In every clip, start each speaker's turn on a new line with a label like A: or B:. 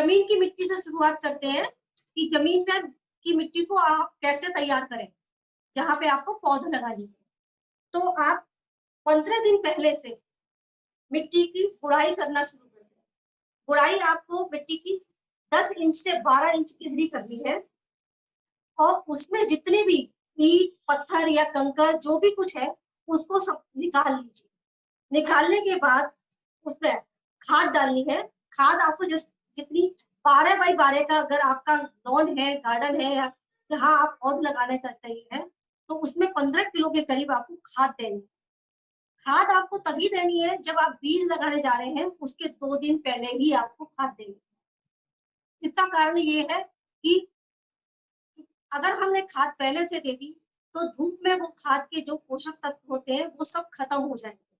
A: जमीन की मिट्टी से शुरुआत करते हैं कि जमीन में की मिट्टी को आप कैसे तैयार करें, जहाँ पे आपको पौधे लगाने हैं। तो आप 15 दिन पहले से मिट्टी की गुड़ाई करना शुरू कर दें। गुड़ाई आपको मिट्टी की 10 इंच से 12 इंच की गहरी करनी है और उसमें जितने भी ईंट, पत्थर या कंकड़ जो भी कुछ है उसको सब निकाल लीजिए। निकालने के बाद उसमें खाद डालनी है। खाद आपको जितनी 12 बाई 12 का अगर आपका लॉन है, गार्डन है या जहाँ आप पौध लगाना चाहते हैं तो उसमें 15 किलो के करीब आपको खाद देनी है। खाद आपको तभी देनी है जब आप बीज लगाने जा रहे हैं, उसके 2 दिन पहले ही आपको खाद देनी है। इसका कारण ये है कि अगर हमने खाद पहले से दे दी तो धूप में वो खाद के जो पोषक तत्व होते हैं वो सब खत्म हो जाएंगे।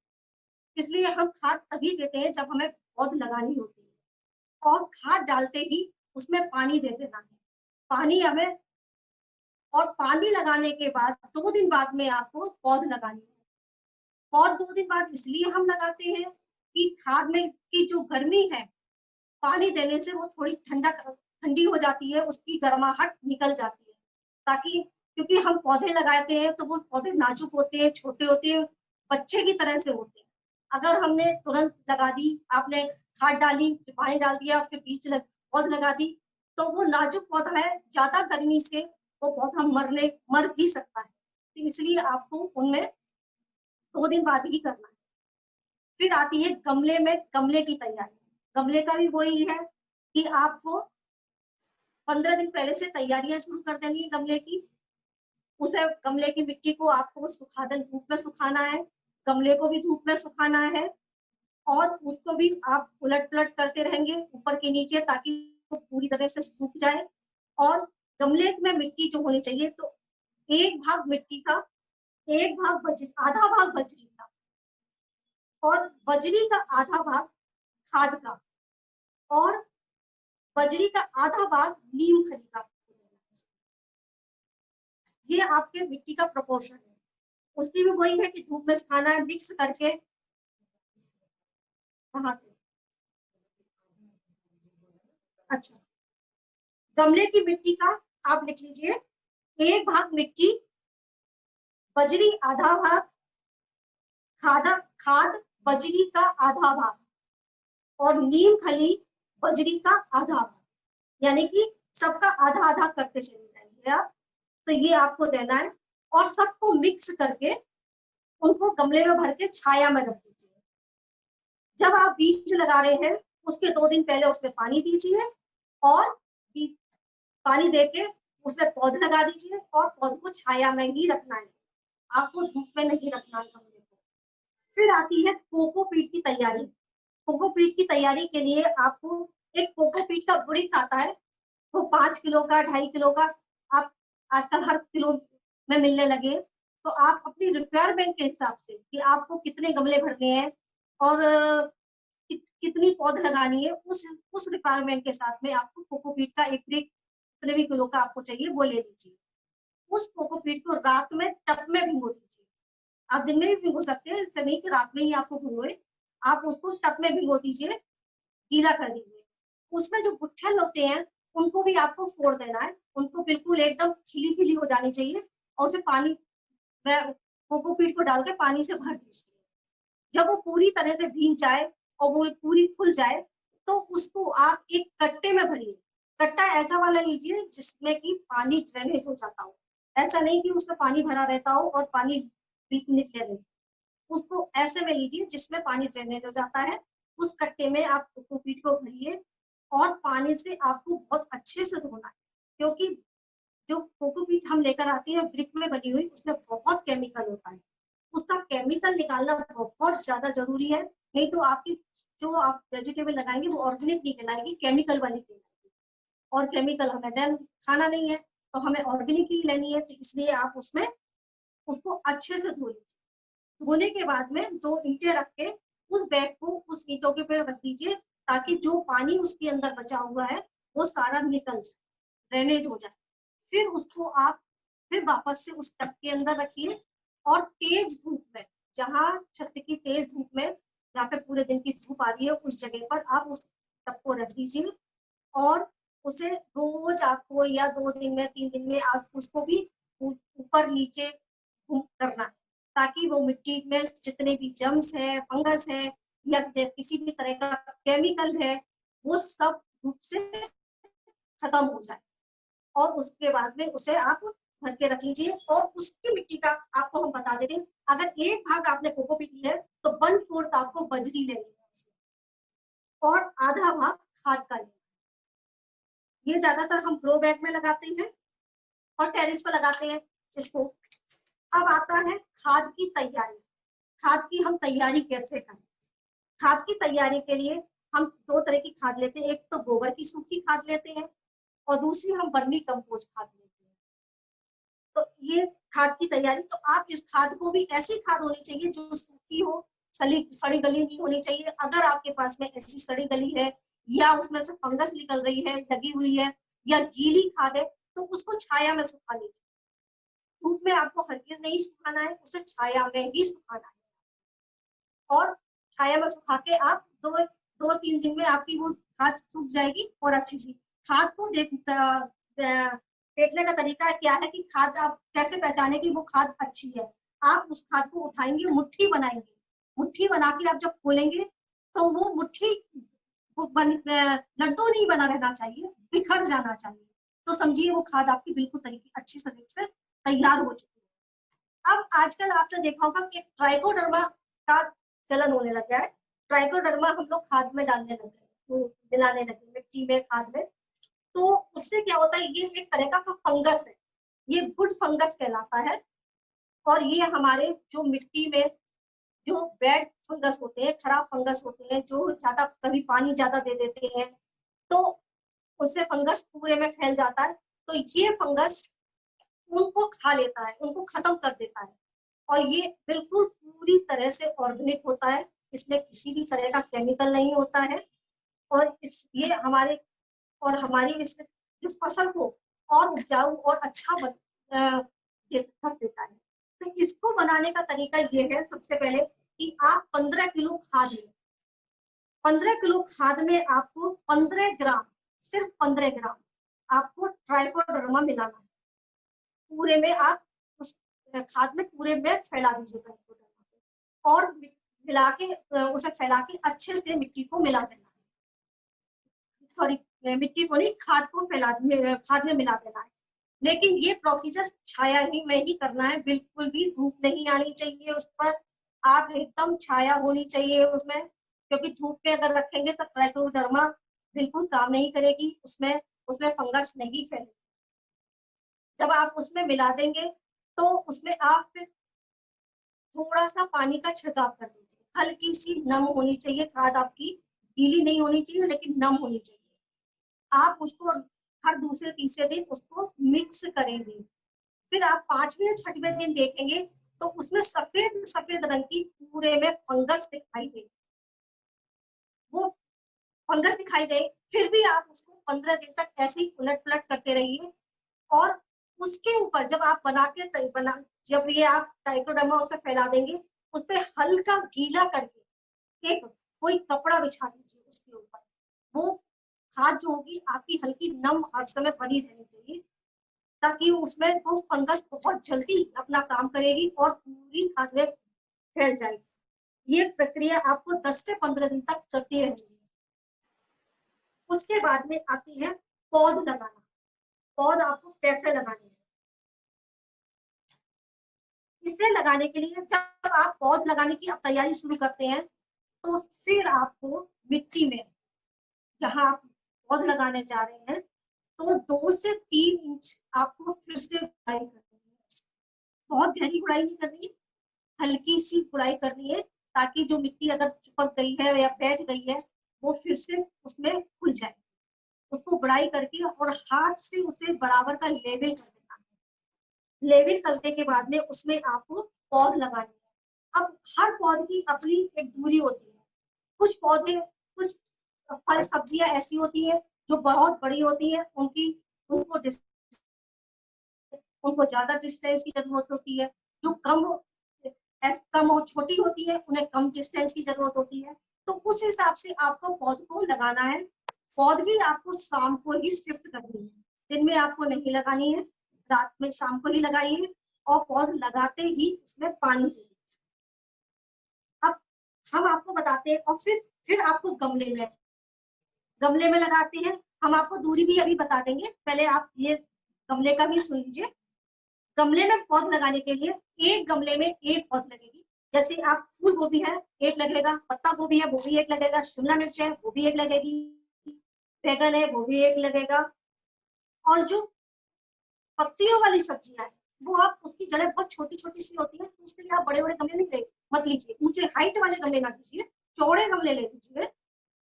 A: इसलिए हम खाद तभी देते हैं जब हमें पौध लगानी होती है और खाद डालते ही उसमें पानी दे देना है। पानी हमें और पानी लगाने के बाद 2 दिन बाद में आपको पौध लगानी है। पौध 2 दिन बाद इसलिए हम लगाते हैं कि खाद में की जो गर्मी है पानी देने से वो थोड़ी ठंडी हो जाती है, उसकी गर्माहट निकल जाती है, ताकि क्योंकि हम पौधे लगाते हैं तो वो पौधे नाजुक होते हैं, छोटे होते हैं, बच्चे की तरह से होते हैं। अगर हमने तुरंत लगा दी, आपने खाद डाली, फिर पानी डाल दिया, फिर पौध लगा दी, तो वो नाजुक पौधा है, ज्यादा गर्मी से वो पौधा मर भी सकता है। तो इसलिए आपको उनमें 2 दिन बाद ही करना है। फिर आती है गमले की तैयारी। गमले का भी वही है कि आपको 15 दिन पहले से तैयारियां शुरू कर देनी है गमले की। उसे गमले की मिट्टी को आपको धूप में सुखाना है, गमले को भी धूप में सुखाना है और उसको भी आप उलट पलट करते रहेंगे ऊपर के नीचे ताकि वो पूरी तरह से सूख जाए। और गमले में मिट्टी जो होनी चाहिए तो एक भाग मिट्टी का, एक भाग बजरी, आधा भाग बजरी का और बजरी का आधा भाग खाद का और बजरी का आधा भाग नीम खली का। ये आपके मिट्टी का प्रोपोर्शन है। उसकी भी वही है कि धूप में सुखाना है, मिक्स करके। कहाँ से? अच्छा, गमले की मिट्टी का आप लिख लीजिए, एक भाग मिट्टी, बजरी आधा भाग, खाद बजरी का आधा भाग और नीम खली बजरी का आधा भाग, यानी कि सबका आधा आधा करते चले जाएंगे आप। तो ये आपको देना है और सबको मिक्स करके उनको गमले में भर के छाया में रख दीजिए। जब आप बीज लगा रहे हैं उसके 2 दिन पहले उसमें पानी दीजिए और पानी देके उसमें पौधे लगा दीजिए और पौधे को छाया में ही रखना है, आपको धूप में नहीं रखना है गमले को। फिर आती है कोकोपीट की तैयारी। कोकोपीट की तैयारी के लिए आपको एक कोकोपीट का ब्रिक आता है, वो 5 किलो का, 2.5 किलो का आप आजकल हर किलो में मिलने लगे। तो आप अपनी रिक्वायरमेंट के हिसाब से कि आपको कितने गमले भरने हैं और कितनी पौध लगानी है, उस रिक्वायरमेंट के साथ में आपको कोकोपीट का एक ब्रिक कितने भी किलो का आपको चाहिए वो ले लीजिए। उस कोकोपीट को रात में टब में भिगो दीजिए। आप दिन में भी भिगो सकते हैं, इससे नहीं कि रात में ही आपको भिगोए। आप उसको टब में भिगो दीजिए, गीला कर दीजिए। उसमें जो गुठल होते हैं उनको भी आपको फोड़ देना है, उनको बिल्कुल एकदम खिली खिली हो जानी चाहिए और उसे पानी में कोकोपीट को डाल के पानी से भर दीजिए। जब वो पूरी तरह से भीग जाए और वो पूरी फूल जाए तो उसको आप एक कट्टे में भरिए। कट्टा ऐसा वाला लीजिए जिसमें कि पानी ड्रेनेज हो जाता हो, ऐसा नहीं कि उसमें पानी भरा रहता हो और पानी बिल्कुल निकले नहीं। उसको ऐसे में लीजिए जिसमें पानी ड्रेनेज हो जाता है। उस कट्टे में आप कोकोपीट को भरिए और पानी से आपको बहुत अच्छे से धोना है, क्योंकि जो कोकोपीट हम लेकर आते हैं ब्रिक में बनी हुई उसमें बहुत केमिकल होता है। उसका केमिकल निकालना बहुत ज्यादा जरूरी है, नहीं तो आपकी जो आप वेजिटेबल लगाएंगे वो ऑर्गेनिक नहीं कहलाएगी, केमिकल वाली कहलाएगी। और केमिकल हमें देन खाना नहीं है तो हमें ऑर्गेनिक ही लेनी है, तो इसलिए आप उसमें उसको अच्छे से धो लीजिए। धोने के बाद में 2 ईंटें रख के उस बैग को उस ईंटों के पे रख दीजिए ताकि जो पानी उसके अंदर बचा हुआ है वो सारा निकल जाए, ड्रेनेज हो जाए। फिर उसको आप फिर वापस से उस टब के अंदर रखिए और तेज धूप में, जहाँ छत की तेज धूप में, जहाँ पे पूरे दिन की धूप आ रही है उस जगह पर आप उस टब को रख दीजिए और उसे रोज आपको या 2 दिन में 3 दिन में आप उसको भी ऊपर नीचे करना है, ताकि वो मिट्टी में जितने भी जर्म्स है, फंगस है या किसी भी तरह का केमिकल है, वो सब रूप से खत्म हो जाए। और उसके बाद में उसे आप भर के रख लीजिए। और उसकी मिट्टी का आपको हम बता दे रहे हैं, अगर 1 भाग आपने कोकोपीट लिया है तो 1/4 आपको बजरी लेनी है उसमें और आधा भाग खाद का लेना है। ये ज्यादातर हम ग्रो बैग में लगाते हैं और टेरेस पर लगाते हैं इसको। अब आता है खाद की तैयारी। खाद की हम तैयारी कैसे करें? खाद की तैयारी के लिए हम 2 तरह की खाद लेते हैं। एक तो गोबर की सूखी खाद लेते हैं और दूसरी हम वर्मी कंपोस्ट खाद लेते हैं। तो ये खाद की तैयारी, तो आप इस खाद को भी ऐसी खाद होनी चाहिए जो सूखी हो, सड़ी गली नहीं होनी चाहिए। अगर आपके पास में ऐसी सड़ी गली है या उसमें से फंगस निकल रही है, लगी हुई है या गीली खाद है, तो उसको छाया में सुखा लीजिए। धूप में आपको हरगिज नहीं सुखाना है, उसे छाया में ही सुखाना है। और छाया में सुखा के आप 2-3 दिन में आपकी वो खाद सूख जाएगी। और अच्छी सी खाद को देखने का तरीका क्या है कि खाद आप कैसे पहचाने कि वो खाद अच्छी है? आप उस खाद को उठाएंगे, मुट्ठी बनाएंगे, मुट्ठी बना के आप जब खोलेंगे तो वो मुट्ठी लड्डू नहीं बना रहना चाहिए, बिखर जाना चाहिए। तो समझिए वो खाद आपकी बिल्कुल तरीके अच्छी तरीके से तैयार हो चुकी है। अब आजकल आपने देखा होगा कि ट्राइकोडर्मा का चलन होने लग गया है। ट्राइकोडर्मा हम लोग खाद में डालने लग गए, मिलाने लगे मिट्टी में, खाद में। तो उससे क्या होता है, ये एक तरह का फंगस है, ये गुड फंगस कहलाता है। और ये हमारे जो मिट्टी में जो बैड फंगस होते हैं, खराब फंगस होते हैं, जो ज्यादा कभी पानी ज्यादा दे देते हैं तो उससे फंगस पूरे में फैल जाता है। तो ये फंगस उनको खा लेता है, उनको खत्म कर देता है। और ये बिल्कुल पूरी तरह से ऑर्गेनिक होता है, इसमें किसी भी तरह का केमिकल नहीं होता है। और ये हमारी इस फसल को और उपजाऊ और अच्छा कर देता है। तो इसको बनाने का तरीका ये है, सबसे पहले कि आप 15 किलो खाद लें। 15 किलो खाद में आपको 15 ग्राम, सिर्फ 15 ग्राम आपको ट्राइकोडर्मा मिलाना है। पूरे में आप उस खाद में पूरे में फैला दीजिए ट्राइकोडर्मा को और मिला के उसे फैला के अच्छे से मिट्टी को मिला देना है। सॉरी, मिट्टी को नहीं, खाद को खाद में मिला देना है। लेकिन ये प्रोसीजर छाया ही में ही करना है, बिल्कुल भी धूप नहीं आनी चाहिए उस पर। आप एकदम छाया होनी चाहिए उसमें, क्योंकि धूप में अगर रखेंगे तो ट्राइकोडर्मा बिल्कुल काम नहीं करेगी, उसमें उसमें फंगस नहीं फैलेगी। जब आप उसमें मिला देंगे तो उसमें आप फिर थोड़ा सा पानी का छिड़काव कर दीजिए। हल्की सी नम होनी चाहिए खाद आपकी, गीली नहीं होनी चाहिए लेकिन नम होनी चाहिए। आप उसको हर दूसरे तीसरे दिन उसको मिक्स करेंगे। फिर आप 5वें या 6वें दिन देखेंगे तो उसमें सफेद सफेद रंग की पूरे में फंगस दिखाई देगी। वो फंगस दिखाई दे, फिर भी आप उसको 15 दिन तक ऐसे ही उलट पुलट करते रहिए। और उसके ऊपर जब आप जब ये आप ट्राइकोडर्मा उसमें फैला देंगे, उस पर हल्का गीला करके एक कोई कपड़ा बिछा दीजिए उसके ऊपर। वो खाद जो होगी आपकी हल्की नम हर समय बनी रहनी चाहिए, ताकि उसमें वो फंगस बहुत जल्दी अपना काम करेगी और पूरी खाद में फैल जाएगी। ये प्रक्रिया आपको 10 से 15 दिन तक चलती रहेगी। उसके बाद में आती है पौध लगाना। पौध आपको कैसे लगाने हैं? इसे लगाने के लिए जब आप पौध लगाने की तैयारी शुरू करते हैं तो फिर आपको मिट्टी में, जहां आप पौध लगाने जा रहे हैं, तो 2 से 3 इंच आपको फिर से गुड़ाई करनी है। बहुत गहरी गुड़ाई नहीं करनी, हल्की सी गुड़ाई करनी है, ताकि जो मिट्टी अगर चिपक गई है या बैठ गई है वो फिर से उसमें खुल जाए। उसको गुड़ाई करके और हाथ से उसे बराबर का लेवल कर देना है। लेवल करने के बाद में उसमें आपको पौध लगाने हैं। अब हर पौध की अपनी एक दूरी होती है। कुछ पौधे, कुछ फल सब्जियां ऐसी होती है जो बहुत बड़ी होती है, उनको उनको ज्यादा डिस्टेंस की जरूरत होती है। जो कम और छोटी होती है उन्हें कम डिस्टेंस की जरूरत होती है। तो उस हिसाब से आपको पौध को लगाना है। पौध भी आपको शाम को ही शिफ्ट करनी है, दिन में आपको नहीं लगानी है, रात में शाम को ही लगाइए और पौध लगाते ही उसमें पानी दीजिए। अब हम आपको बताते हैं और फिर आपको गमले में लगाते हैं। हम आपको दूरी भी अभी बता देंगे, पहले आप ये गमले का भी सुन लीजिए। गमले में पौध लगाने के लिए एक गमले में एक पौध लगेगी। जैसे आप फूल गोभी है एक लगेगा, पत्ता गोभी है वो भी एक लगेगा, शिमला मिर्च है वो भी एक लगेगी, बैगन है वो भी एक लगेगा, और जो पत्तियों वाली सब्जियां है वो आप उसकी जड़ें बहुत छोटी छोटी सी होती है, तो उसके लिए आप बड़े बड़े गमले नहीं मत लीजिए, ऊंचे हाइट वाले गमले ना लीजिए, चौड़े गमले ले लीजिए।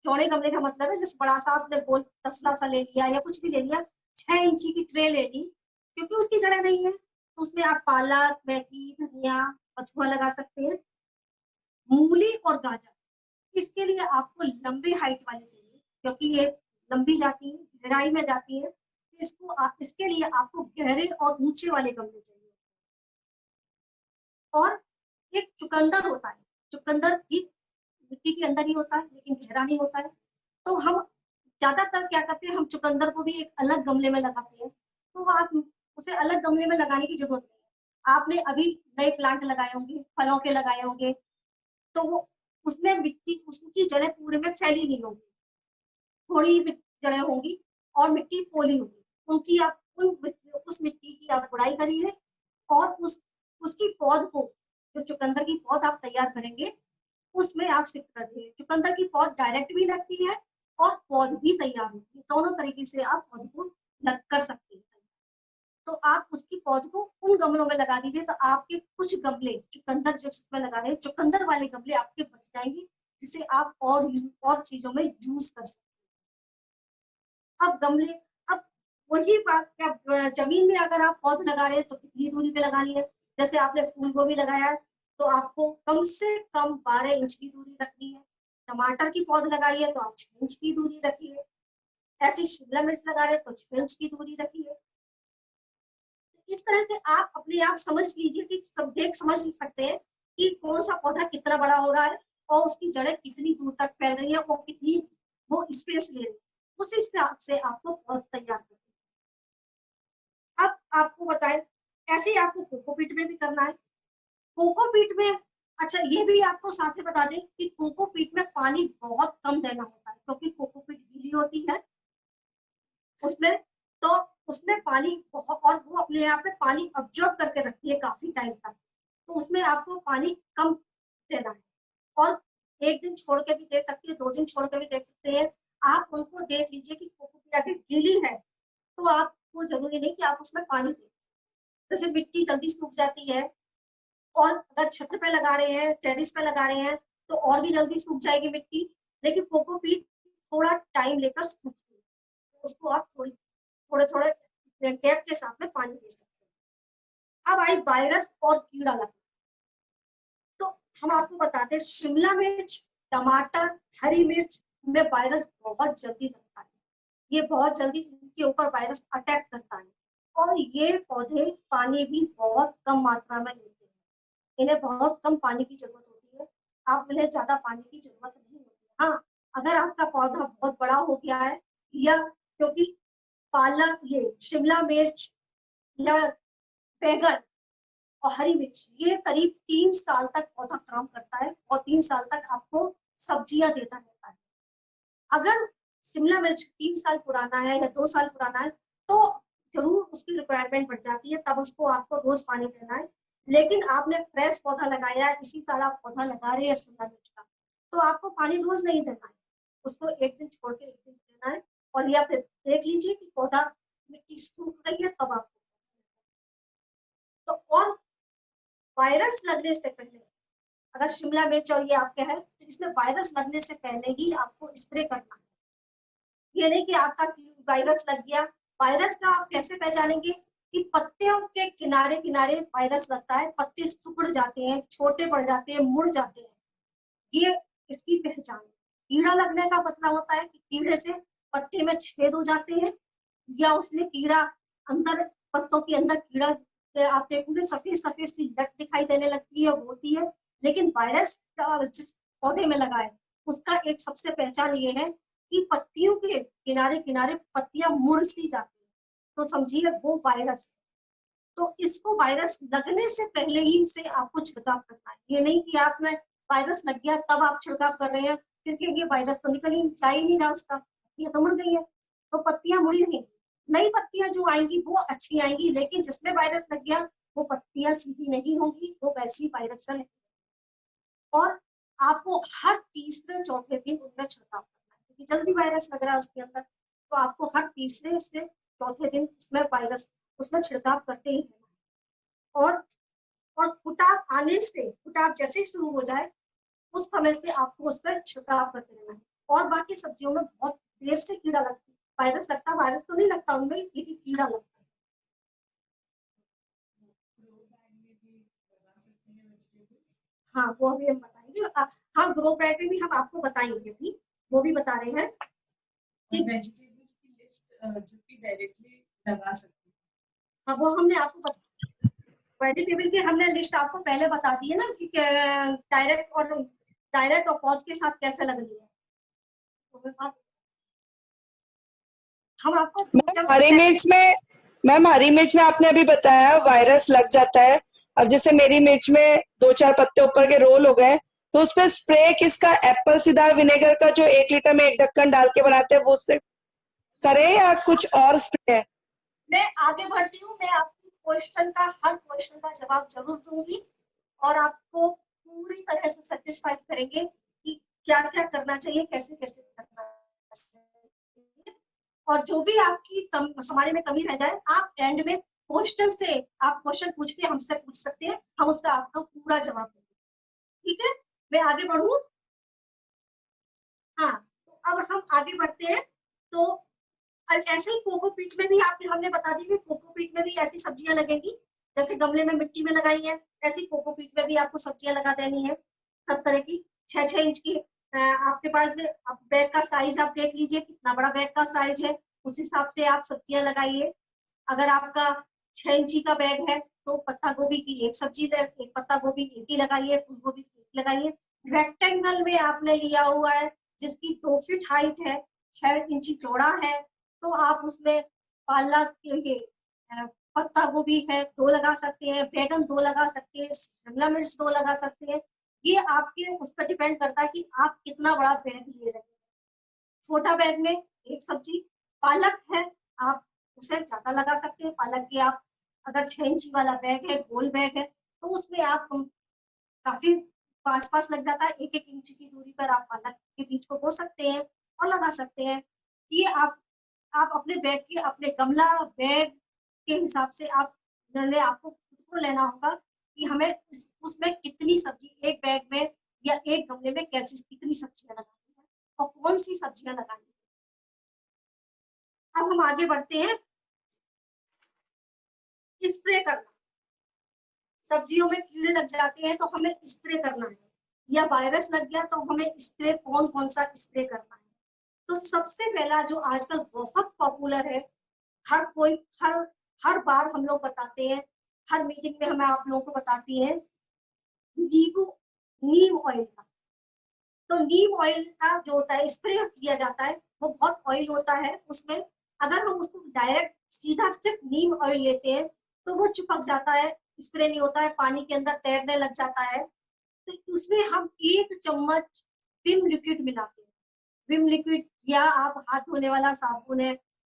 A: चौड़े गमले का मतलब है जैसे बड़ा सा आपने गोल तसला सा ले लिया या कुछ भी ले लिया, 6 इंची की ट्रे ले ली, क्योंकि उसकी जड़ें नहीं है तो उसमें आप पालक, मेथी, धनिया, बथुआ लगा सकते हैं। मूली और गाजर, इसके लिए आपको लंबे हाइट वाले चाहिए, क्योंकि ये लंबी जाती है, गहराई में जाती है, इसके लिए आपको गहरे और ऊंचे वाले गमले चाहिए। और एक चुकंदर होता है, चुकंदर भी मिट्टी के अंदर ही होता है लेकिन गहरा नहीं होता है, तो हम ज्यादातर क्या करते हैं, हम चुकंदर को भी एक अलग गमले में लगाते हैं, तो आप उसे अलग गमले में लगाने की जरूरत नहीं है। आपने अभी नए प्लांट लगाए होंगे, फलों के लगाए होंगे, तो वो उसमें मिट्टी उसकी जड़ें पूरे में फैली नहीं होगी, थोड़ी जड़ें होंगी और मिट्टी पोली होगी, उनकी आप उस मिट्टी की आप गुड़ाई करिए और उसकी पौध को, जो चुकंदर की पौध आप तैयार करेंगे उसमें आप शिफ्ट कर दिए। चुकंदर की पौध डायरेक्ट भी लगती है और पौध भी तैयार होती है, दोनों तरीके से आप पौध को लग कर सकते हैं। तो आप उसकी पौध को उन गमलों में लगा दीजिए, तो आपके कुछ गमले चुकंदर जो जिसमें लगा रहे हैं, चुकंदर वाले गमले आपके बच जाएंगे, जिसे आप और चीजों में यूज कर सकते हैं। अब गमले, अब वही बात, क्या जमीन में अगर आप पौध लगा रहे हैं तो कितनी दूरी पे लगानी है। जैसे आपने फूल गोभी लगाया है तो आपको कम से कम 12 इंच की दूरी रखनी है। टमाटर की पौध लगाई है तो आप 6 इंच की दूरी रखिए। ऐसी शिमला मिर्च लगा रहे हैं तो 6 इंच की दूरी रखिए। इस तरह से आप अपने आप समझ लीजिए कि सब देख समझ सकते हैं कि कौन सा पौधा कितना बड़ा हो रहा है और उसकी जड़ें कितनी दूर तक फैल रही है और कितनी वो स्पेस ले रही है, उस हिसाब से आपको पौध तैयार करना है। अब आपको बताएं, ऐसे ही आपको कोकोपीट में भी करना है। कोकोपीट में, अच्छा ये भी आपको साथ में बता दें कि कोकोपीट में पानी बहुत कम देना होता है, क्योंकि कोकोपीट गीली होती है उसमें, तो उसमें पानी बहुत, और वो अपने आप में पानी अब्जॉर्ब करके रखती है काफी टाइम तक, तो उसमें आपको पानी कम देना है। और एक दिन छोड़ के भी दे सकती है, 2 दिन छोड़ के भी दे सकते हैं। आप उनको देख लीजिए कि कोकोपीट अगर गीली है तो आपको जरूरी नहीं कि आप उसमें पानी दें, जैसे मिट्टी जल्दी सूख जाती है, और अगर छत पे लगा रहे हैं, टेरिस पे लगा रहे हैं तो और भी जल्दी सूख जाएगी मिट्टी, लेकिन कोकोपीट थोड़ा टाइम लेकर सूखती है, तो उसको आप थोड़े थोड़े गैप के साथ में पानी दे सकते हैं। अब आई वायरस और कीड़ा लगना, तो हम आपको बताते हैं शिमला मिर्च, टमाटर, हरी मिर्च में वायरस बहुत जल्दी लगता है, ये बहुत जल्दी इनके ऊपर वायरस अटैक करता है, और ये पौधे पानी भी बहुत कम मात्रा में लेते हैं, इन्हें बहुत कम पानी की जरूरत होती है, आप इन्हें ज्यादा पानी की जरूरत नहीं होती है। हाँ, अगर आपका पौधा बहुत बड़ा हो गया है, या क्योंकि पालक, ये शिमला मिर्च या बैगन और हरी मिर्च, ये करीब 3 साल तक पौधा काम करता है और 3 साल तक आपको सब्जियां देता रहता है। अगर शिमला मिर्च 3 साल पुराना है या 2 साल पुराना है तो जरूर उसकी रिक्वायरमेंट बढ़ जाती है, तब उसको आपको रोज पानी देना है। लेकिन आपने फ्रेश पौधा लगाया है, इसी साल आप पौधा लगा रहे हैं शिमला मिर्च का, तो आपको पानी रोज नहीं देना है, उसको एक दिन छोड़ के एक दिन देना है। और या फिर देख लीजिए कि पौधा मिट्टी सूख गई है तब आपको, तो और वायरस लगने से पहले, अगर शिमला मिर्च और ये आपके है तो इसमें वायरस लगने से पहले ही आपको स्प्रे करना है। ये नहीं कि आपका वायरस लग गया, वायरस का आप कैसे पहचानेंगे कि पत्तियों के किनारे किनारे वायरस लगता है, पत्ते सिकुड़ जाते हैं, छोटे पड़ जाते हैं, मुड़ जाते हैं, ये इसकी पहचान है। कीड़ा लगने का मतलब होता है कि कीड़े से पत्ते में छेद हो जाते हैं, या उसमें कीड़ा अंदर, पत्तों के अंदर कीड़ा, आप देखोगे सफेद सफेद सी लट दिखाई देने लगती है, वो होती है। लेकिन वायरस जिस पौधे में लगा है उसका एक सबसे पहचान ये है कि पत्तियों के किनारे किनारे पत्तियां मुड़ सी जाती है, तो समझिए वो वायरस। तो इसको वायरस लगने से पहले ही से आपको छिड़काव करना है। ये नहीं कि आप में वायरस लग गया तब आप छिड़काव कर रहे हैं, फिर कहेंगे वायरस तो निकल ही जा ही नहीं रहा, उसका पत्तियां तो मुड़ गई है, तो पत्तियां मुड़ी नहीं, नई पत्तियां जो आएंगी वो अच्छी आएंगी, लेकिन जिसमें वायरस लग गया वो पत्तियां सीधी नहीं होंगी, वो वैसी वायरस से। और आपको हर तीसरे चौथे दिन उनमें छिड़काव करना है, क्योंकि जल्दी वायरस लग रहा है उसके अंदर, तो आपको हर तीसरे से चौथे दिन उसमें वायरस उसमें छिड़काव करते ही रहना है। और फुटाव आने से, फुटाव जैसे ही शुरू हो जाए उस समय से आपको उस पर छिड़काव करते रहना है। और बाकी सब्जियों में बहुत देर से कीड़ा लगता है, वायरस लगता है, वायरस तो नहीं लगता उनमें, लेकिन कीड़ा लगता है। हाँ वो अभी हम बताएंगे। हाँ ग्रो बैग में भी हम आपको बताएंगे, अभी वो भी बता रहे हैं कि
B: वेजिटेबल्स की लिस्ट जो कि डायरेक्टली लगा सकते हैं।
A: हाँ वो हमने आपको वेजिटेबल की हमने लिस्ट आपको पहले बता दी है ना, कि डायरेक्ट और पॉज के साथ कैसे लगनी है। तो हम आपको
C: मैम हरी मिर्च में आपने अभी बताया वायरस लग जाता है। अब जैसे मेरी मिर्च में 2-4 पत्ते ऊपर के रोल हो गए, तो उस पर स्प्रे किसका, एप्पल सीडर विनेगर का जो 1 लीटर में 1 ढक्कन डाल के बनाते हैं वो उससे करें या कुछ और स्प्रे है?
A: मैं आगे बढ़ती हूँ, मैं आपकी हर क्वेश्चन का जवाब जरूर दूंगी, और आपको पूरी तरह से सेटिस्फाइड करेंगे कि क्या क्या करना चाहिए, कैसे कैसे करना चाहिए। और जो भी आपकी हमारे में कमी रह जाए, आप एंड में क्वेश्चन से आप क्वेश्चन पूछ के हमसे पूछ सकते हैं, हम उसका आपका पूरा जवाब देंगे। ठीक है, मैं आगे बढ़ू। हाँ, तो अब हम आगे बढ़ते हैं। तो ऐसे ही कोकोपीट में भी हमने बता दी कि कोकोपीट में भी ऐसी सब्जियां लगेंगी, जैसे गमले में मिट्टी में लगाई है, ऐसी कोकोपीट में भी आपको सब्जियां लगा देनी है, सब तरह की। 6-6 इंच की आपके पास में बैग का साइज आप देख लीजिए, कितना बड़ा बैग का साइज है, उस हिसाब से आप सब्जियां लगाइए। अगर आपका 6 इंची का बैग है तो पत्ता गोभी की एक पत्ता गोभी एक ही लगाइए, फूल गोभी एक लगाइए। रेक्टेंगल में आपने लिया हुआ है जिसकी 2 फीट हाइट है, 6 इंची चौड़ा है, तो आप उसमें पालक ये पत्ता गोभी है 2 लगा सकते हैं, बैगन 2 लगा सकते हैं, शिमला मिर्च 2 लगा सकते हैं। ये आपके उस पर डिपेंड करता है कि आप कितना बड़ा बैग ले रहे हैं। छोटा बैग में एक सब्जी, पालक है आप उसे ज्यादा लगा सकते हैं, पालक की आप अगर 6 इंची वाला बैग है, गोल बैग है, तो उसमें आप काफी पास पास लग जाता है, 1-1 इंच की दूरी पर आप पालक के बीज को बो सकते हैं और लगा सकते हैं। ये आप अपने बैग के, अपने गमला बैग के हिसाब से आप निर्णय आपको खुद को लेना होगा कि हमें उसमें कितनी सब्जी एक बैग में या एक गमले में कैसी कितनी सब्जियां लगानी है और कौन सी सब्जियां लगानी है। अब हम आगे बढ़ते हैं। स्प्रे करना, सब्जियों में कीड़े लग जाते हैं तो हमें स्प्रे करना है, या वायरस लग गया तो हमें स्प्रे कौन कौन सा स्प्रे करना है। तो सबसे पहला जो आजकल बहुत पॉपुलर है, हर कोई हर बार हम लोग बताते हैं, हर मीटिंग में हमें आप लोगों को बताती हैं, नीम ऑयल का। तो नीम ऑयल का जो होता है स्प्रे किया जाता है, वो बहुत ऑयल होता है उसमें, अगर हम उसको डायरेक्ट सीधा सिर्फ नीम ऑयल लेते हैं तो वो चिपक जाता है, स्प्रे नहीं होता है, पानी के अंदर तैरने लग जाता है। तो उसमें हम 1 चम्मच विम लिक्विड मिलाते हैं। विम लिक्विड या आप हाथ धोने वाला साबुन है,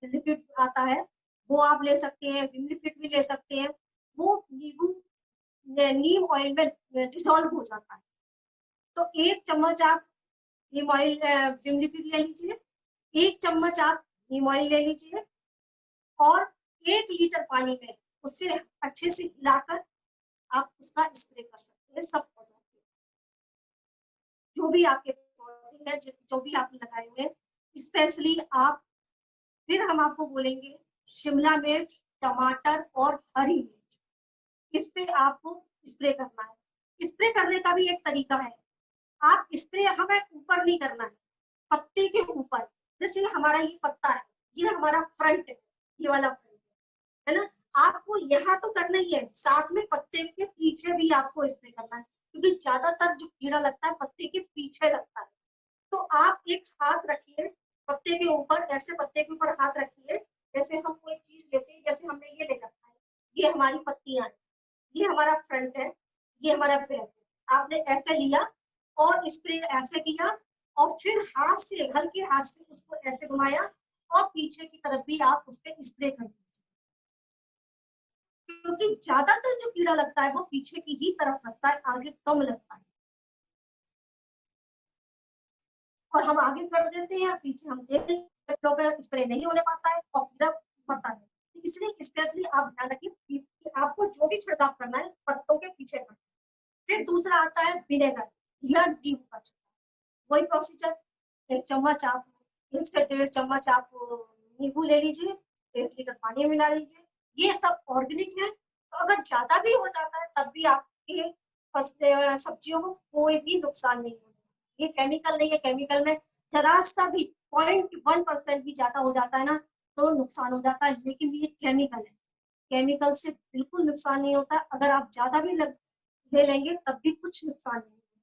A: लिक्विड आता है, वो आप ले सकते हैं, विम लिक्विड भी ले सकते हैं। वो नीम ऑयल में डिसॉल्व हो जाता है। तो 1 चम्मच आप नीम ऑयल विम लिक्विड ले लीजिए, 1 चम्मच आप नीम ऑयल ले लीजिए, और 1 लीटर पानी में उससे अच्छे से हिलाकर आप उसका स्प्रे कर सकते हैं सब पौधों पे, जो भी आपके पौधे हैं, जो भी आपने लगाए हुए हैं। स्पेशली आप, फिर हम आपको बोलेंगे शिमला मिर्च, टमाटर और हरी मिर्च, इस पे आपको स्प्रे करना है। स्प्रे करने का भी एक तरीका है, आप स्प्रे हमें ऊपर नहीं करना है, पत्ते के ऊपर। जैसे हमारा ये पत्ता है, ये हमारा फ्रंट है, ये वाला फ्रंट है ना, आपको यहाँ तो करना ही है, साथ में पत्ते के पीछे भी आपको स्प्रे करना है, क्योंकि ज्यादातर जो कीड़ा लगता है पत्ते के पीछे लगता है। तो आप एक हाथ रखिए पत्ते के ऊपर, ऐसे पत्ते के ऊपर हाथ रखिए, जैसे हम कोई चीज लेते हैं, जैसे हमने ये ले रखा है, ये हमारी पत्तियां हैं, ये हमारा फ्रंट है, ये हमारा बैक है। आपने ऐसे लिया और स्प्रे ऐसे किया और फिर हाथ से, हल्के हाथ से उसको ऐसे घुमाया और पीछे की तरफ भी आप उस पर स्प्रे कर दीजिए, क्योंकि ज्यादातर जो कीड़ा लगता है वो पीछे की ही तरफ लगता है, आगे कम लगता है। और हम आगे कर देते हैं, पीछे हम देख लोग स्प्रे नहीं होने पाता है और कीड़ा मरता है। तो इसलिए स्पेशली आप ध्यान रखिए कि आपको जो भी छिड़काव करना है पत्तों के पीछे करना है। फिर दूसरा आता है विनेगर या नींबू का छिड़काव। वही प्रोसीजर, 1 चम्मच आप, 1 से 1.5 चम्मच आप नींबू ले लीजिए, 1 लीटर पानी में मिला लीजिए। ये सब ऑर्गेनिक है, तो अगर ज्यादा भी हो जाता है तब भी आपके सब्जियों को कोई भी नुकसान नहीं होगा। ये केमिकल नहीं है, केमिकल में जरा सा भी 0.1% भी ज्यादा हो जाता है ना तो नुकसान हो जाता है, लेकिन ये केमिकल है, केमिकल से बिल्कुल नुकसान नहीं होता। अगर आप ज्यादा भी ले लेंगे तब भी कुछ नुकसान नहीं होता।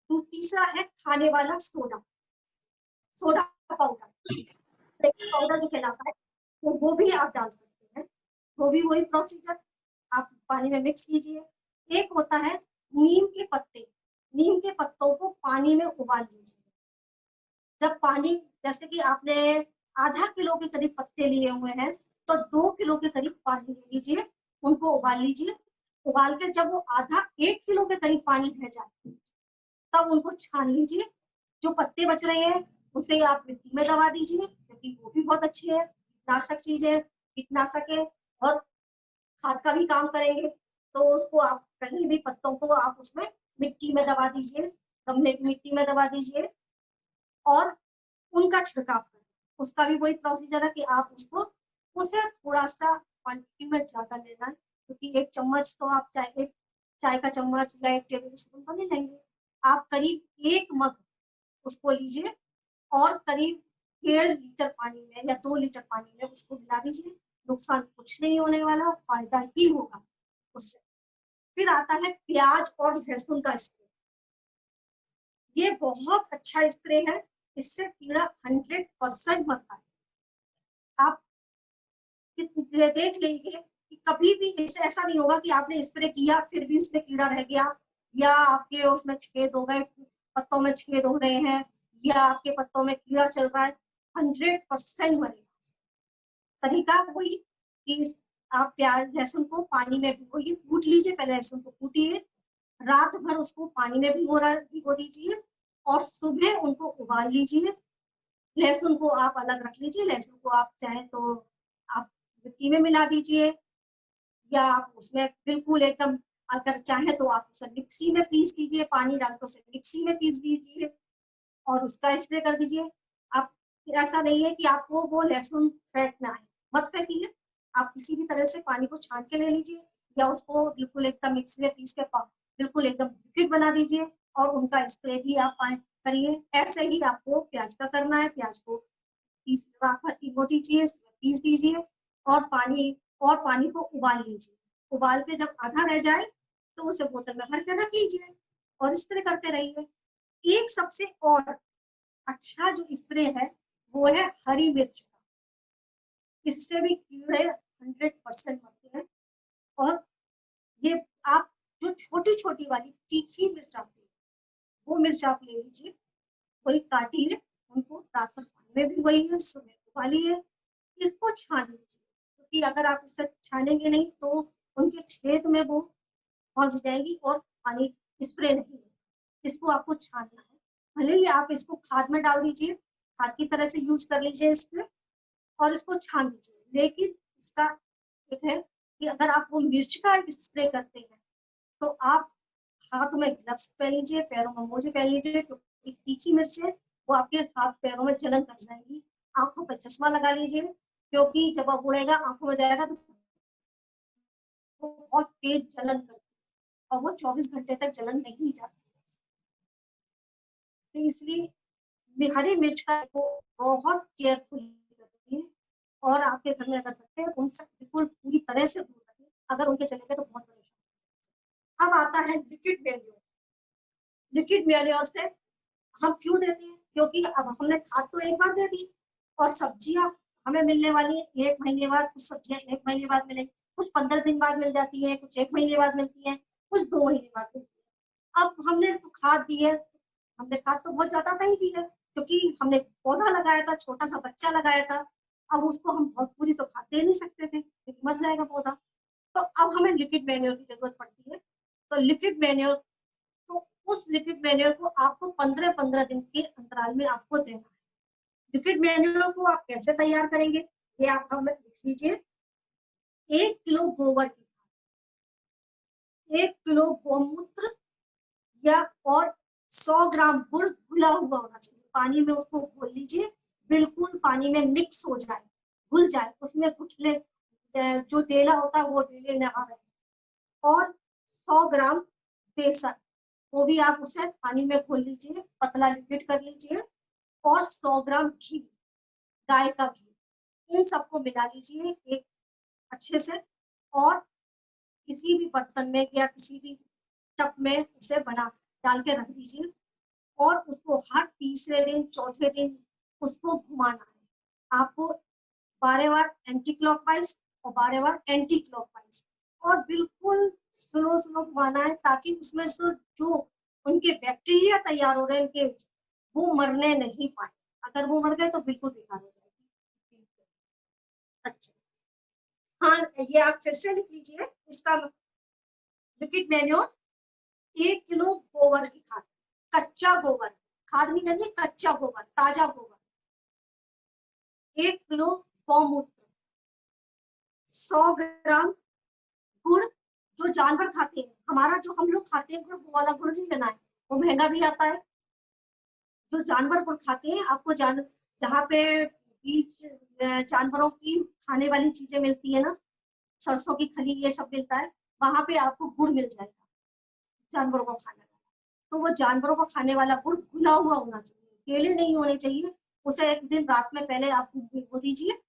A: तो तीसरा है खाने वाला सोडा, सोडा पाउडर, पाउडर जो कहलाता है, तो वो भी आप डाल सकते हैं। वो भी वही प्रोसीजर, आप पानी में मिक्स कीजिए। एक होता है नीम के पत्ते, नीम के पत्तों को पानी में उबाल लीजिए। जब पानी, जैसे कि आपने आधा किलो के करीब पत्ते लिए हुए हैं तो 2 किलो के करीब पानी ले लीजिए, उनको उबाल लीजिए। उबाल के जब वो आधा 1 किलो के करीब पानी रह जाए तब उनको छान लीजिए। जो पत्ते बच रहे हैं उसे आप मिट्टी में दबा दीजिए, क्योंकि वो भी बहुत अच्छी है, कीटनाशक चीज है, कीटनाशक है और खाद का भी काम करेंगे। तो उसको आप कहीं भी पत्तों को आप उसमें मिट्टी में दबा दीजिए, गमले की मिट्टी में दबा दीजिए और उनका छिड़काव करें। उसका भी वही प्रोसीजर है कि आप उसको, उसे थोड़ा सा क्वांटिटी में ज्यादा लेना है, क्योंकि 1 चम्मच तो आप चाहे चाय का चम्मच या 1 टेबल स्पून तो नहीं लेंगे, आप करीब 1 मग उसको लीजिए और करीब 1.5 लीटर पानी में या 2 लीटर पानी में उसको मिला दीजिए। नुकसान कुछ नहीं होने वाला, फायदा ही होगा उससे। फिर आता है प्याज और लहसुन का स्प्रे। ये बहुत अच्छा स्प्रे है, इससे कीड़ा 100% मरता है। आप देख लीजिए कि कभी भी इससे ऐसा नहीं होगा कि आपने स्प्रे किया फिर भी उसमें कीड़ा रह गया, या आपके उसमें छेद हो गए, पत्तों में छेद हो रहे हैं, या आपके पत्तों में कीड़ा चल रहा है। 100% मरेगा। तरीका वही कि आप प्याज लहसुन को पानी में भिगोइए, कूट लीजिए, पहले लहसुन को कूटिए, रात भर उसको पानी में भिगो दीजिए और सुबह उनको उबाल लीजिए। लहसुन को आप अलग रख लीजिए, लहसुन को आप चाहे तो आप मिट्टी में मिला दीजिए, या आप उसमें बिल्कुल एकदम, अगर चाहे तो आप उसे मिक्सी में पीस लीजिए, पानी डाल के उसे मिक्सी में पीस दीजिए और उसका स्प्रे कर दीजिए। आप, ऐसा नहीं है कि आपको वो लहसुन फेंकना है, मत फेंकिए, आप किसी भी तरह से पानी को छान के ले लीजिए या उसको बिल्कुल एकदम मिक्सी में पीस के बिल्कुल एकदम लिक्विड बना दीजिए और उनका स्प्रे भी आप करिए। ऐसे ही आपको प्याज का करना है, प्याज को पीस रात भर भिगो दीजिए, पीस दीजिए और पानी को उबाल लीजिए। उबाल के जब आधा रह जाए तो उसे बोतल में भर के रख लीजिए और स्प्रे करते रहिए। एक सबसे और अच्छा जो स्प्रे है वो है हरी मिर्च का, इससे भी कीड़े 100% मरते हैं। और ये आप जो छोटी छोटी वाली तीखी मिर्च आती है वो मिर्च आप ले लीजिए, वही काटिए, उनको रात भर पानी में भिगोइए, सुबह उबालिए, इसको छान लीजिए, क्योंकि अगर आप इसे छानेंगे नहीं तो उनके छेद में वो फंस जाएगी और पानी स्प्रे नहीं है। इसको आपको छानना है, भले ही आप इसको खाद में डाल दीजिए, खाद की तरह से यूज कर लीजिए इसमें और इसको छान दीजिए, लेकिन इसका एक है कि अगर आप वो मिर्च का स्प्रे करते हैं तो आप हाथ में ग्लव्स पहन लीजिए, पैरों में मोजे पहन लीजिए, क्योंकि तीखी मिर्च है वो आपके हाथ पैरों में जलन कर जाएगी। आंखों पर चश्मा लगा लीजिए, क्योंकि जब आप उड़ेगा आंखों में जाएगा तो बहुत तेज जलन करती है और वो 24 घंटे तक जलन नहीं जाती है। तो इसलिए हरी मिर्च का को बहुत केयरफुल रखिए और आपके घर में अगर बच्चे हैं उनसे बिल्कुल पूरी तरह से दूर रखिए, अगर उनके चलेंगे तो बहुत परेशान। अब आता है लिक्विड मैन्योर। लिक्विड मैन्योर से हम क्यों देते हैं, क्योंकि अब हमने खाद तो एक बार दे दी और सब्जियां हमें मिलने वाली है 1 महीने बाद, कुछ सब्जियां 1 महीने बाद मिलेंगी, कुछ 15 दिन बाद मिल जाती है, कुछ 1 महीने बाद मिलती है, कुछ 2 महीने बाद मिलती है। अब हमने तो खाद दी है, हमने खाद तो बहुत ज्यादा नहीं दी है क्योंकि हमने पौधा लगाया था, छोटा सा बच्चा लगाया था। अब उसको हम बहुत पूरी तो खाद दे नहीं सकते थे क्योंकि मर जाएगा पौधा। तो अब हमें लिक्विड मैन्योर की जरूरत पड़ती है। तो लिक्विड मैन्योर, तो उस लिक्विड मैन्योर को आपको 15-15 दिन के अंतराल में आपको देना है। लिक्विड मैन्योर को आप कैसे तैयार करेंगे, ये आप हमें लिख लीजिए। 1 किलो गोबर की खाद, 1 किलो गौमूत्र या और 100 ग्राम गुड़ घुला हुआ होना चाहिए। पानी में उसको घोल लीजिए, बिल्कुल पानी में मिक्स हो जाए, घुल जाए, उसमें गुठले जो डेला होता है वो डेले ना आ रहे। और 100 ग्राम बेसन, वो भी आप उसे पानी में घोल लीजिए, पतला लिक्विड कर लीजिए। और 100 ग्राम घी, गाय का घी, इन सबको मिला लीजिए एक अच्छे से और किसी भी बर्तन में या किसी भी टप में उसे बना डाल के रख दीजिए और उसको हर तीसरे दिन चौथे दिन उसको घुमाना है। आपको 12 बार एंटी क्लॉकवाइज और 12 बार एंटी क्लॉकवाइज और बिल्कुल स्लो स्लो घुमाना है ताकि उसमें से जो उनके बैक्टीरिया तैयार हो रहे हैं उनके, वो मरने नहीं पाए। अगर वो मर गए तो बिल्कुल बेकार हो जाएगी। अच्छा, हाँ, ये आप फिर से लिख लीजिए। इसका लिक्विड मैन्योर 1 किलो गोबर की खाद, कच्चा गोबर, खाद नहीं करनी, कच्चा गोबर, ताजा गोबर। 1 किलो गौमूत्र, 100 ग्राम गुड़ जो जानवर खाते हैं, हमारा जो हम लोग खाते हैं गुड़, वो वाला गुड़ नहीं लेना है, वो महंगा भी आता है। जो जानवर गुड़ खाते हैं, आपको जहाँ पे बीज जानवरों की खाने वाली चीजें मिलती है ना, सरसों की खली ये सब मिलता है, वहां पे आपको गुड़ मिल जाएगा जानवरों को खाने वाला। तो वो जानवरों को खाने वाला गुड़ घुला हुआ होना चाहिए, केले नहीं होने चाहिए। उसे एक दिन रात में पहले आप भिगो दीजिए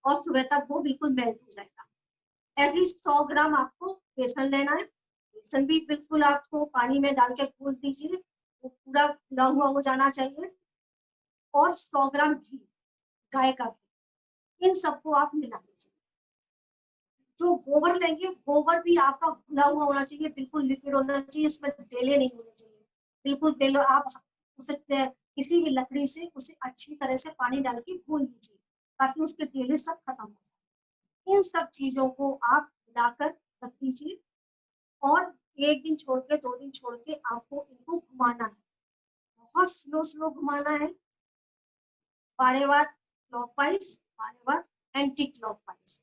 A: और सुबह तक वो बिल्कुल मेल्ट हो जाएगा। ऐसे ही 100 ग्राम आपको बेसन लेना है, बेसन भी बिल्कुल आपको पानी में डाल के घोल दीजिए, वो पूरा खुला हुआ हो जाना चाहिए। और 100 ग्राम घी, गाय का घी, इन सबको आप मिला लीजिए। जो गोबर लेंगे, गोबर भी आपका घुला हुआ होना चाहिए, बिल्कुल लिक्विड होना चाहिए, इसमें डेले नहीं होने चाहिए, बिल्कुल डेलो। आप उसे किसी भी लकड़ी से उसे अच्छी तरह से पानी डाल के घोल लीजिए ताकि उसके डेले सब खत्म हो जाए। इन सब चीजों को आप मिलाकर रख दीजिए और 1 दिन छोड़ के 2 दिन छोड़ के आपको इनको घुमाना है, बहुत स्लो स्लो घुमाना है। 12 बार क्लॉकवाइज, 12 बार एंटी क्लॉकवाइज।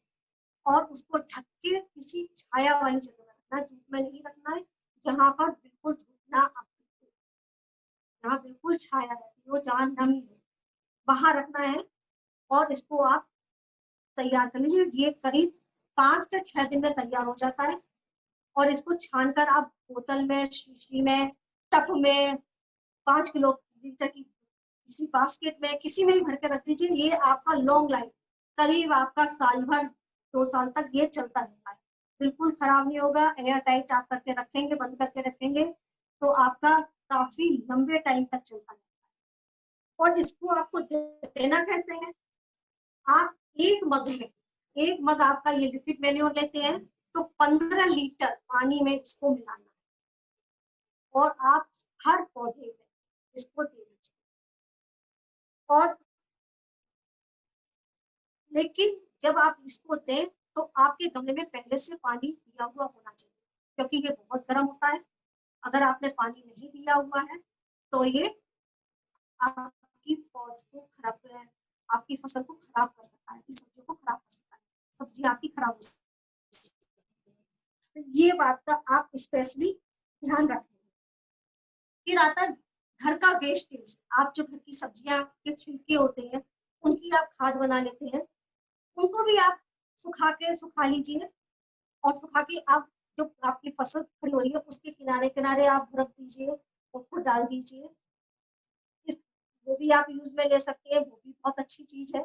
A: और उसको ढक के किसी छाया वाली जगह में रखना है, धूप में नहीं रखना है, जहां पर बिल्कुल धूप ना आती हो, जहाँ बिल्कुल छाया रहती हो, जहाँ नमी हो, वहां रखना है। और इसको आप तैयार कर लीजिए। ये करीब 5 से 6 दिन में तैयार हो जाता है। और इसको छानकर आप बोतल में, शीशी में, टब में, 5 किलो लीटर की किसी बास्केट में, किसी में भी भर के रख दीजिए। ये आपका लॉन्ग लाइफ, करीब आपका साल भर 2 साल तक ये चलता रहता है, बिल्कुल खराब नहीं होगा। एयर टाइट आप करके रखेंगे, बंद करके रखेंगे तो आपका काफी लंबे टाइम तक चलता रहता है। और इसको आपको देना कैसे है, आप एक मग आपका ये लिक्विड मैन्योर लेते हैं तो 15 लीटर पानी में इसको मिलाना है और आप हर पौधे में इसको दे दीजिए। और लेकिन जब आप इसको दें तो आपके गमले में पहले से पानी दिया हुआ होना चाहिए क्योंकि ये बहुत गर्म होता है। अगर आपने पानी नहीं दिया हुआ है तो ये आपकी पौधे को खराब, आपकी फसल को खराब कर सकता है, आपकी सब्जियों को खराब कर सकता है, सब्जी आपकी खराब हो सकती है। तो ये बात का आप स्पेशली ध्यान रखेंगे। फिर आता है घर का वेस्टेज। आप जो घर की सब्जियां के छिलके होते हैं उनकी आप खाद बना लेते हैं, उनको भी आप सुखा लीजिए और सुखा के आप जो आपकी फसल खड़ी हो रही है उसके किनारे किनारे आप रख दीजिए, उसको डाल दीजिए। वो भी आप यूज में ले सकते हैं, वो भी बहुत अच्छी चीज है।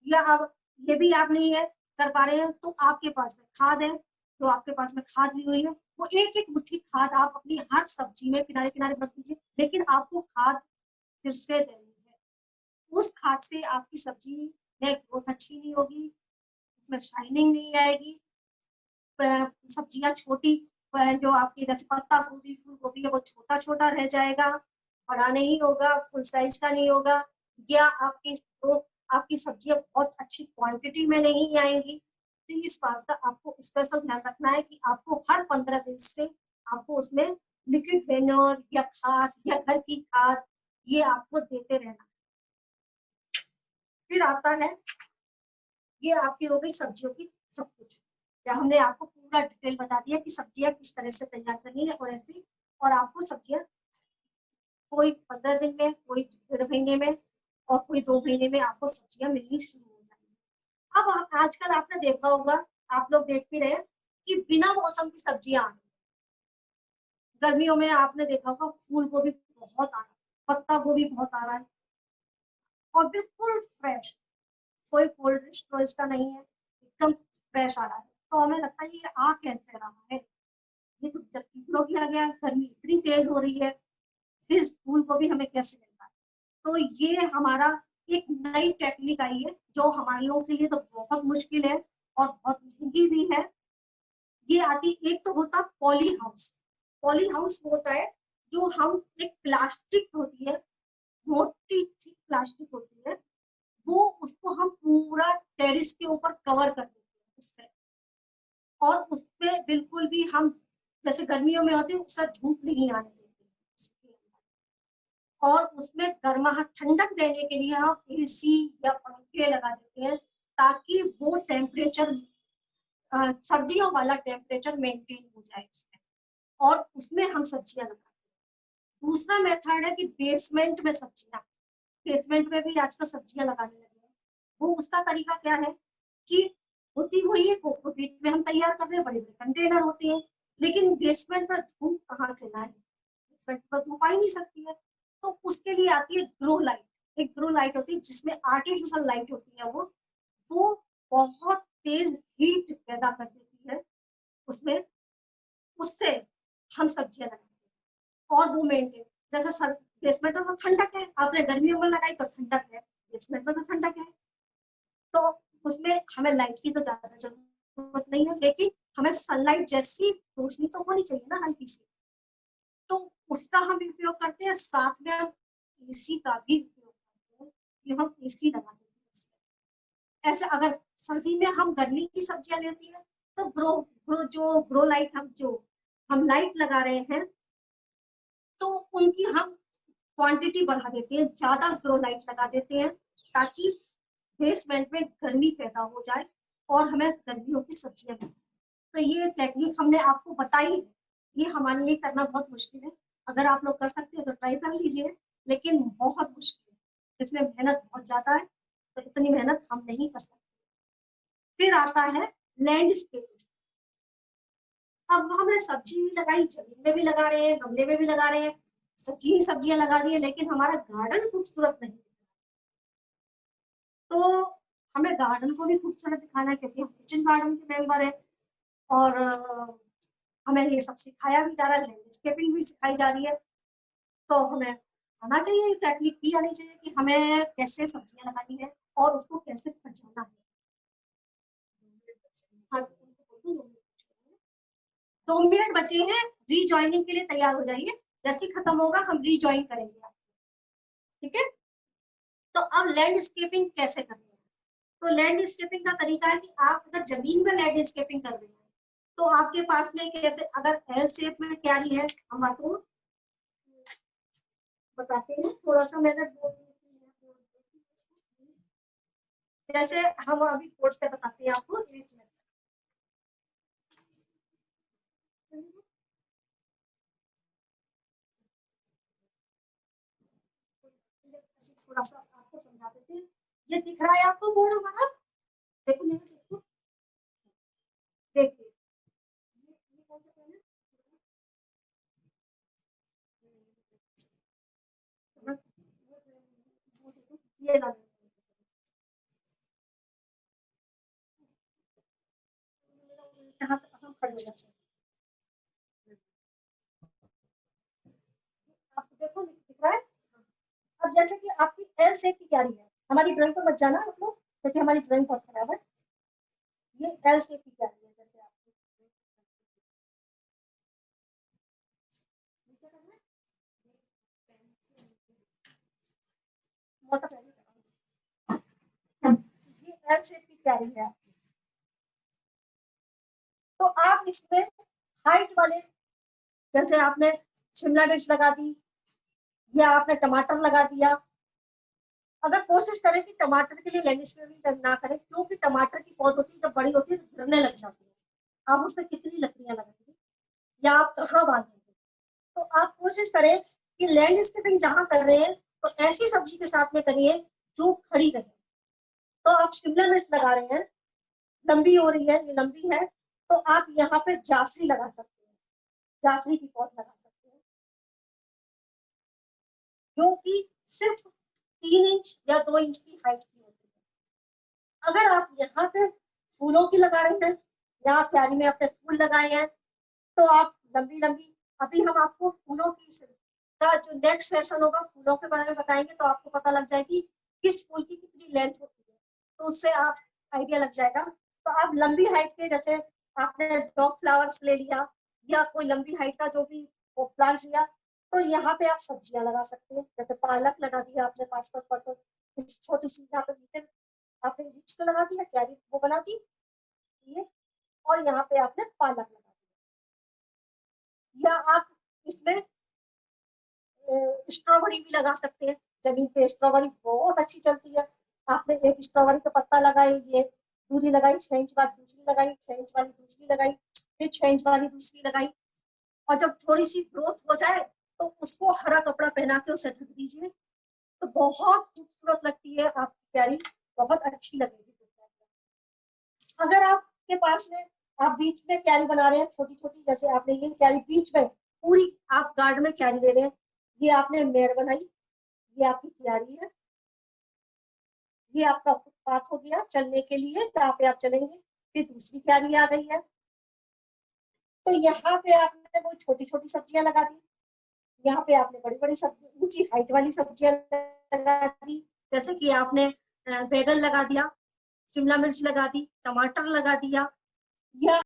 A: या आप ये भी आप नहीं है कर पा रहे हैं तो आपके पास में खाद है, तो आपके पास में खाद ली हुई है, वो एक एक मुट्ठी खाद आप अपनी हर सब्जी में किनारे किनारे रख दीजिए। लेकिन आपको खाद फिर से देनी है। उस खाद से आपकी सब्जी में ग्रोथ अच्छी नहीं होगी, उसमें शाइनिंग नहीं आएगी, सब्जियां छोटी, जो आपकी जैसे पत्ता गोभी फूल गोभी है वो छोटा छोटा रह जाएगा, बड़ा नहीं होगा, फुल साइज का नहीं होगा, या आपकी सब्जियां बहुत अच्छी क्वांटिटी में नहीं आएंगी। तो इस बात का आपको स्पेशल ध्यान रखना है कि आपको हर 15 दिन से आपको उसमें लिक्विड मैन्योर या खाद या घर की खाद ये आपको देते रहना। फिर आता है, ये आपकी हो गई सब्जियों की सब कुछ, या हमने आपको पूरा डिटेल बता दिया कि सब्जियां किस तरह से तैयार करनी है और ऐसी, और आपको सब्जियां कोई 15 दिन में, कोई 1.5 महीने में और कोई 2 महीने में आपको सब्जियां मिलनी शुरू हो जाएंगी। अब आजकल आपने देखा होगा, आप लोग देख भी रहे हैं कि बिना मौसम की सब्जियां आ रही, गर्मियों में आपने देखा होगा फूल गोभी बहुत आ रहा है, पत्ता गोभी बहुत आ रहा है और बिल्कुल फ्रेश, कोई कोल्ड स्टोरेज का नहीं है, एकदम फ्रेश आ रहा है। तो हमें लगता है ये आ कैसे रहा है, ये तो जब किलो किया गया, गर्मी इतनी तेज हो रही है, फिर फूल गोभी हमें कैसे मिलता है। तो ये हमारा एक नई टेक्निक आई है जो हमारे लोगों के लिए तो बहुत मुश्किल है और बहुत महंगी भी है। ये आती, एक तो होता पॉली हाउस। पॉली हाउस होता है जो हम एक प्लास्टिक होती है, मोटी सी प्लास्टिक होती है, वो उसको हम पूरा टेरिस के ऊपर कवर कर देते हैं उससे, और उसपे बिल्कुल भी हम जैसे गर्मियों में होती है उससे धूप नहीं आने देते उसके अंदर। और उसमें गर्माहट ठंडक देने के लिए हम एसी या पंखे लगा देते हैं ताकि वो टेम्परेचर, सर्दियों वाला टेम्परेचर मेंटेन हो जाए उसमें, और उसमें हम सब्जियां लगाते हैं। दूसरा मेथड है कि बेसमेंट में सब्जियां, बेसमेंट में भी आजकल सब्जियां लगाने लगे हैं। वो उसका तरीका क्या है कि होती वही है, कोकोपीट में हम तैयार कर रहे हैं, बड़े बड़े कंटेनर होते हैं, लेकिन बेसमेंट पर धूप कहाँ से लाए, बेसमेंट पर धूप आ ही नहीं सकती है। तो उसके लिए आती है ग्रो लाइट। एक ग्रो लाइट होती है जिसमें आर्टिफिशियल लाइट होती है, वो बहुत तेज हीट पैदा कर देती है उसमें, उससे हम सब्जियां लगाते हैं और वो मेंटेन, जैसे सर बेसमेंट में तो ठंडक है, आपने गर्मियों में लगाई तो ठंडक है, बेसमेंट में तो ठंडक है, तो उसमें हमें लाइट की तो ज्यादा जरूरत नहीं है, लेकिन हमें सनलाइट जैसी रोशनी तो होनी चाहिए ना हल्की सी, तो उसका हम उपयोग करते हैं। साथ में हम एसी का भी उपयोग करते हैं कि हम एसी लगा देते हैं इसमें। ऐसे अगर सर्दी में हम गर्मी की सब्जियां लेती हैं तो ग्रो लाइट, हम लाइट लगा रहे हैं तो उनकी हम क्वांटिटी बढ़ा देते हैं, ज्यादा ग्रो लाइट लगा देते हैं ताकि बेसमेंट में गर्मी पैदा हो जाए और हमें गर्मियों की सब्जियां मिल जाए। तो ये टेक्निक हमने आपको बताई है, ये हमारे लिए करना बहुत मुश्किल है। अगर आप लोग कर सकते हो तो ट्राई कर लीजिए, लेकिन बहुत मुश्किल है, इसमें मेहनत बहुत ज्यादा है, तो इतनी मेहनत हम नहीं कर सकते। फिर आता है लैंडस्केपिंग। अब हमने सब्जी भी लगाई, जमीन में भी लगा रहे हैं, गमले में भी लगा रहे हैं, सब्जी ही सब्जियां लगा दी है, लेकिन हमारा गार्डन खूबसूरत नहीं, तो हमें गार्डन को भी खूबसूरत दिखाना है क्योंकि हम किचन गार्डन के मेंबर हैं, और हमें ये सब सिखाया भी जा रहा है, लैंडस्केपिंग भी सिखाई जा रही है। तो हमें आना चाहिए, टेक्निक भी आनी चाहिए कि हमें कैसे सब्जियां लगानी है और उसको कैसे सजाना है। हाँ, तो 2 मिनट बचे हैं, रीजॉइनिंग के लिए तैयार हो जाइए, जैसे ही खत्म होगा हम रीजॉइन करेंगे आपको, ठीक है। तो अब लैंडस्केपिंग कैसे करनी है, तो लैंडस्केपिंग का तरीका है कि आप अगर जमीन में लैंडस्केपिंग कर रहे हैं तो आपके पास में कैसे, अगर एल शेप में क्यारी है, हम आपको बताते हैं, थोड़ा सा मैंने जैसे हम अभी कोर्स पे बताते हैं आपको, एक मिनट थोड़ा सा आपको समझा देते हैं। ये दिख रहा है आपको बोर्ड हमारा, देखो नहीं देखो, देखिए ये कौन सा पेन है, ये लगा, यहाँ तक हम खड़े हो जाते हैं, आपको देखो दिख रहा है। अब जैसे कि आपकी एल शेप की क्यारी है, हमारी ड्राइंग पर मत जाना आप लोग, क्योंकि हमारी ड्राइंग बहुत खराब है। ये एल शेप की क्यारी है, जैसे आपकी नीचे करना है, मोटा पेन से। ये एल शेप की क्यारी है आपकी। तो आप इसमें हाइट वाले, जैसे आपने शिमला मिर्च लगा दी या आपने टमाटर लगा दिया, अगर कोशिश करें कि टमाटर के लिए लैंडस्केपिंग ना करें, क्योंकि टमाटर की पौध होती है जब बड़ी होती है तो गिरने लग जाती है। आप उसमें कितनी लकड़ियां लगाएंगे या आप कहाँ बांधेंगे? तो आप कोशिश करें कि लैंडस्केपिंग जहां कर रहे हैं तो ऐसी सब्जी के साथ में करिए जो खड़ी रहे। तो आप शिमला मिर्च लगा रहे हैं, लंबी हो रही है, ये लंबी है, तो आप यहाँ पे जाफरी लगा सकते हैं, जाफरी की पौध लगा सकते हैं, जो कि सिर्फ 3 इंच या 2 इंच की हाइट की होती है। अगर आप यहाँ पे फूलों की लगा रहे हैं या क्यारी में आपने फूल लगाए हैं, तो आप लंबी लंबी, अभी हम आपको फूलों की का जो नेक्स्ट सेशन होगा फूलों के बारे में बताएंगे, तो आपको पता लग जाएगी किस फूल की कितनी लेंथ होती है, तो उससे आप आइडिया लग जाएगा। तो आप लंबी हाइट के, जैसे आपने डॉग फ्लावर्स ले लिया या कोई लंबी हाइट का जो भी प्लांट लिया, तो यहाँ पे आप सब्जियां लगा सकते हैं, जैसे पालक लगा दिया आपने 5-5 छोटी सी, यहाँ पे नीचे आपने रिच तो लगा दिया, क्यारी वो बना दी ये, और यहाँ पे आपने पालक लगा दिया। या आप इसमें स्ट्रॉबेरी भी लगा सकते हैं, जमीन पे स्ट्रॉबेरी बहुत अच्छी चलती है। आपने एक स्ट्रॉबेरी का पत्ता लगाई, ये दूरी लगाई 6 इंच बाद दूसरी लगाई, 6 इंच वाली दूसरी लगाई, फिर 6 इंच वाली दूसरी लगाई, और जब थोड़ी सी ग्रोथ हो जाए तो उसको हरा कपड़ा पहना के उसे ढक दीजिए, तो बहुत खूबसूरत लगती है आपकी क्यारी, बहुत अच्छी लगेगी। अगर आपके पास में आप बीच में क्यारी बना रहे हैं छोटी छोटी, जैसे आपने ये क्यारी बीच में पूरी आप गार्डन में क्यारी ले रहे हैं, ये आपने मेड़ बनाई, ये आपकी क्यारी है, ये आपका फुटपाथ हो गया चलने के लिए जहाँ पे आप चलेंगे, फिर दूसरी क्यारी आ गई है। तो यहाँ पे आपने वो छोटी छोटी सब्जियां लगा दी, यहाँ पे आपने बड़ी बड़ी सब्जी, ऊंची हाइट वाली सब्जियां लगा दी, जैसे कि आपने बैगन लगा दिया, शिमला मिर्च लगा दी, टमाटर लगा दिया, या